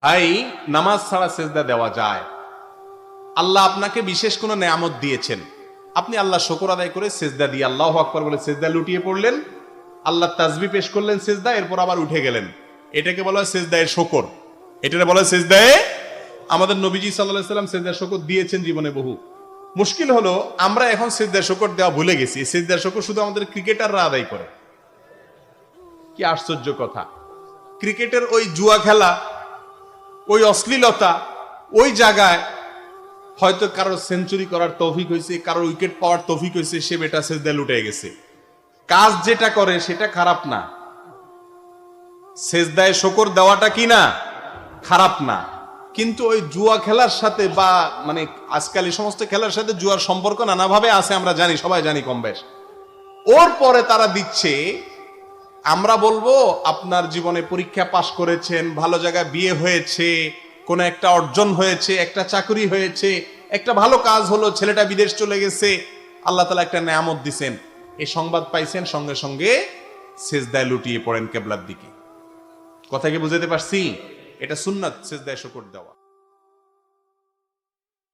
ভাই, নামাজ ছাড়া সেজদা দেওয়া যায়? আল্লাহ আপনাকে বিশেষ কোনো নেয়ামত দিয়েছেন, আপনি আল্লাহ শুকর আদায় করে সেজদা দিয়ে আল্লাহু আকবার বলে সেজদা লুটিয়ে পড়লেন, আল্লাহ তাসবিহ পেশ করলেন সেজদা, এরপর আবার উঠে গেলেন। এটাকে বলা হয় সেজদায়ে শুকর। এটাকে বলা হয় সেজদায়ে। আমাদের নবীজি সাল্লাল্লাহু আলাইহি ওয়াসাল্লাম সেজদায়ে শুকর দিয়েছেন জীবনে বহু। মুশকিল হলো আমরা এখন সেজদায়ে শুকর দেওয়া ভুলে গেছি। সেজদায়ে শুকর শুধু আমাদের ক্রিকেটাররা আদায় করে। কি আশ্চর্য কথা! ক্রিকেটের ওই জুয়া খেলা, ওই অশ্লীলতা, ওই জায়গায় হয়তো কারোর সেঞ্চুরি করার তৌফিক হয়েছে, কারোর উইকেট পাওয়ার তৌফিক হয়েছে, সে বেটা সেজদায় লুটে গেছে। কাজ যেটা করে সেটা খারাপ না, সেজদায় শুকর দেওয়াটা কি না খারাপ না, কিন্তু ওই জুয়া খেলার সাথে বা মানে আজকাল এই সমস্ত খেলার সাথে জুয়ার সম্পর্ক নানাভাবে আছে, আমরা জানি, সবাই জানি কম বেশ। ওর পরে তারা দিচ্ছে, আমরা বলবো আপনার জীবনে পরীক্ষা পাশ করেছেন, ভালো জায়গায় বিয়ে হয়েছে, কোন একটা অর্জন হয়েছে, একটা চাকরি হয়েছে, একটা ভালো কাজ হলো, ছেলেটা বিদেশ চলে গেছে, আল্লাহ তাআলা একটা নেয়ামত দিছেন, এই সংবাদ পাইছেন, সঙ্গে সঙ্গে সেজদায় লুটিয়ে পড়েন কিবলার দিকে। কথা কি বুঝাতে পারছি? এটা সুন্নাত, সেজদায় শুকর দেওয়া।